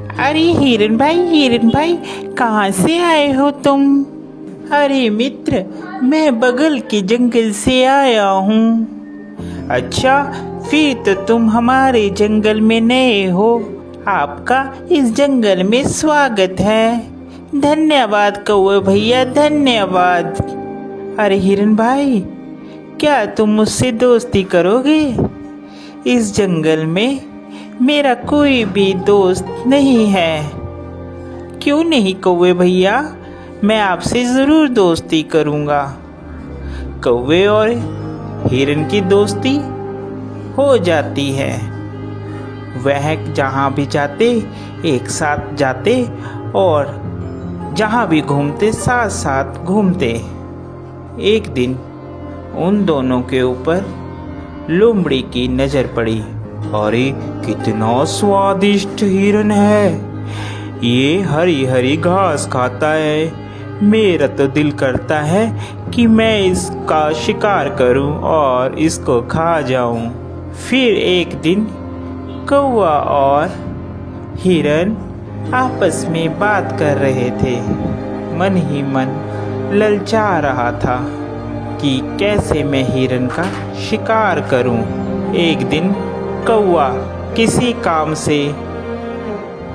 अरे हिरन भाई, कहाँ से आए हो तुम? अरे मित्र, मैं बगल के जंगल से आया हूँ। अच्छा, फिर तो तुम हमारे जंगल में नए हो। आपका इस जंगल में स्वागत है। धन्यवाद कौवे भैया, धन्यवाद। अरे हिरन भाई, क्या तुम मुझसे दोस्ती करोगे? इस जंगल में मेरा कोई भी दोस्त नहीं है। क्यों नहीं कौवे भैया, मैं आपसे ज़रूर दोस्ती करूँगा। कौवे और हिरन की दोस्ती हो जाती है। वह जहाँ भी जाते एक साथ जाते और जहाँ भी घूमते साथ साथ घूमते। एक दिन उन दोनों के ऊपर लोमड़ी की नज़र पड़ी। अरे कितना स्वादिष्ट हिरन है, ये हरी हरी घास खाता है। मेरा तो दिल करता है कि मैं इसका शिकार करूं और इसको खा जाऊं। फिर एक दिन कौवा और हिरन आपस में बात कर रहे थे। मन ही मन ललचा रहा था कि कैसे मैं हिरन का शिकार करूं। एक दिन कौवा किसी काम से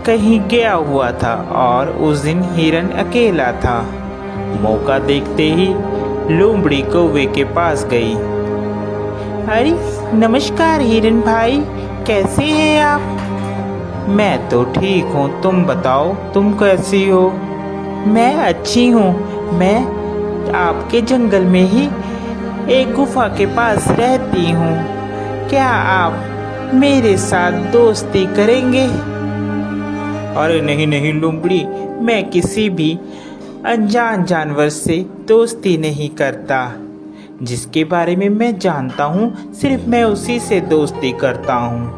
कहीं गया हुआ था और उस दिन हिरन अकेला था। मौका देखते ही लोमड़ी कौवे के पास गई। अरे नमस्कार हिरन भाई, कैसे हैं आप? मैं तो ठीक हूँ, तुम बताओ तुम कैसी हो? मैं अच्छी हूँ। मैं आपके जंगल में ही एक गुफा के पास रहती हूँ। क्या आप मेरे साथ दोस्ती करेंगे? अरे नहीं नहीं लोमड़ी, मैं किसी भी अनजान जानवर से दोस्ती नहीं करता। जिसके बारे में मैं जानता हूँ सिर्फ मैं उसी से दोस्ती करता हूँ।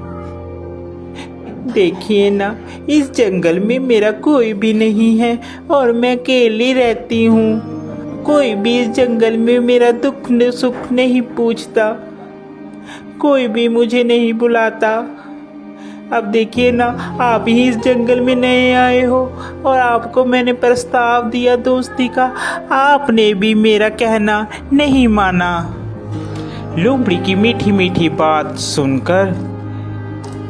देखिए ना, इस जंगल में मेरा कोई भी नहीं है और मैं अकेली रहती हूँ। कोई भी इस जंगल में मेरा दुख सुख नहीं पूछता, कोई भी मुझे नहीं बुलाता। अब देखिए ना, आप ही इस जंगल में नए आए हो और आपको मैंने प्रस्ताव दिया दोस्ती का, आपने भी मेरा कहना नहीं माना। लोमड़ी की मीठी मीठी बात सुनकर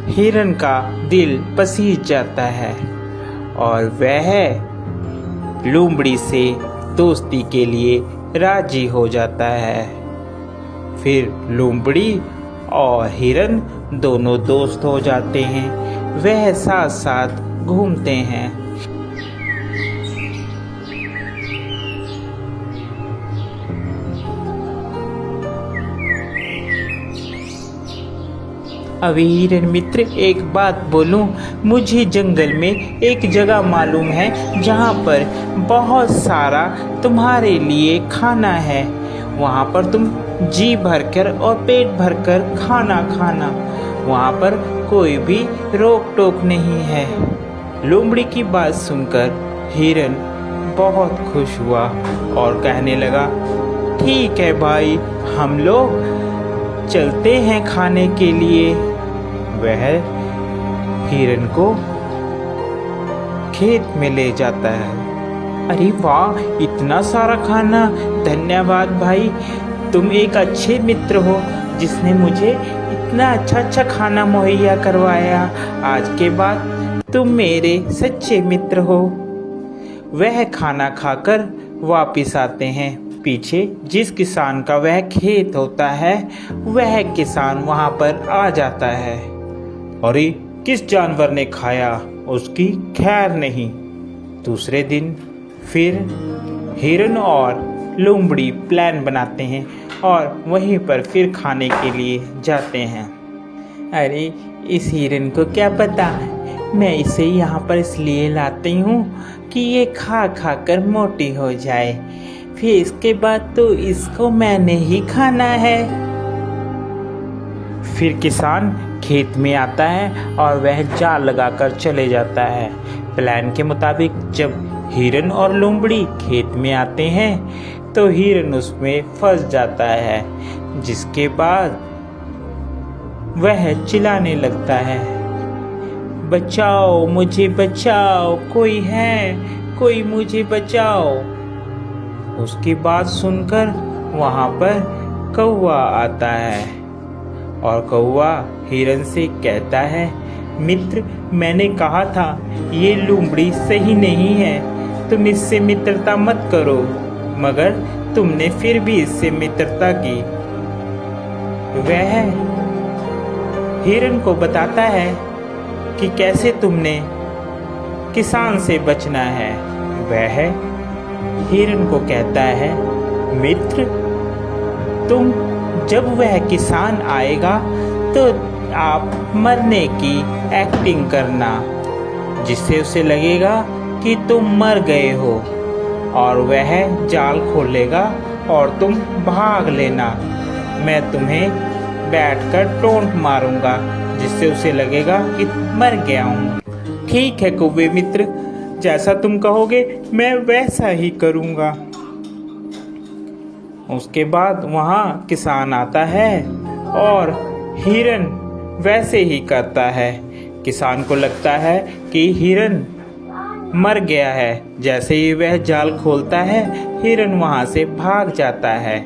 हिरन का दिल पसीज जाता है और वह लोमड़ी से दोस्ती के लिए राजी हो जाता है। फिर लोमड़ी और हिरन दोनों दोस्त हो जाते हैं। वह साथ साथ घूमते हैं। अभी हिरन मित्र, एक बात बोलूं, मुझे जंगल में एक जगह मालूम है जहाँ पर बहुत सारा तुम्हारे लिए खाना है। वहाँ पर तुम जी भरकर और पेट भरकर खाना खाना। वहाँ पर कोई भी रोक टोक नहीं है। लोमड़ी की बात सुनकर हिरन बहुत खुश हुआ और कहने लगा, ठीक है भाई, हम लोग चलते हैं खाने के लिए। वह हिरन को खेत में ले जाता है। अरे वाह, इतना सारा खाना! धन्यवाद भाई, तुम एक अच्छे मित्र हो जिसने मुझे इतना अच्छा खाना मुहैया करवाया। आज के बाद तुम मेरे सच्चे मित्र हो। वह खाना खाकर वापिस आते हैं। पीछे जिस किसान का वह खेत होता है, वह किसान वहाँ पर आ जाता है। अरे किस जानवर ने खाया, उसकी खैर नहीं। दूसरे दिन फिर हिरन और लोमड़ी प्लान बनाते हैं और वहीं पर फिर खाने के लिए जाते हैं। अरे इस हिरन को क्या पता, मैं इसे यहाँ पर इसलिए लाती हूँ कि ये खा खा कर मोटी हो जाए, फिर इसके बाद तो इसको मैंने ही खाना है। फिर किसान खेत में आता है और वह जाल लगाकर चले जाता है। प्लान के मुताबिक जब हिरन और लोमड़ी खेत में आते हैं तो हिरन उसमें फंस जाता है, जिसके बाद वह चिल्लाने लगता है, बचाओ, मुझे बचाओ, कोई है, कोई मुझे बचाओ। उसकी बात सुनकर वहाँ पर कौवा आता है और कौवा हिरन से कहता है, मित्र, मैंने कहा था ये लोमड़ी सही नहीं है, तुम इससे मित्रता मत करो, मगर तुमने फिर भी इससे मित्रता की। वह हिरन को बताता है कि कैसे तुमने किसान से बचना है। वह हिरन को कहता है, मित्र, तुम जब वह किसान आएगा तो आप मरने की एक्टिंग करना, जिससे उसे लगेगा कि तुम मर गए हो, और वह जाल खोलेगा और तुम भाग लेना। मैं तुम्हें बैठकर टोंट मारूंगा, जिससे उसे लगेगा कि मर गया हूँ। ठीक है कौवे मित्र, जैसा तुम कहोगे मैं वैसा ही करूँगा। उसके बाद वहाँ किसान आता है और हिरन वैसे ही करता है। किसान को लगता है कि हिरन मर गया है। जैसे ही वह जाल खोलता है, हिरन वहाँ से भाग जाता है।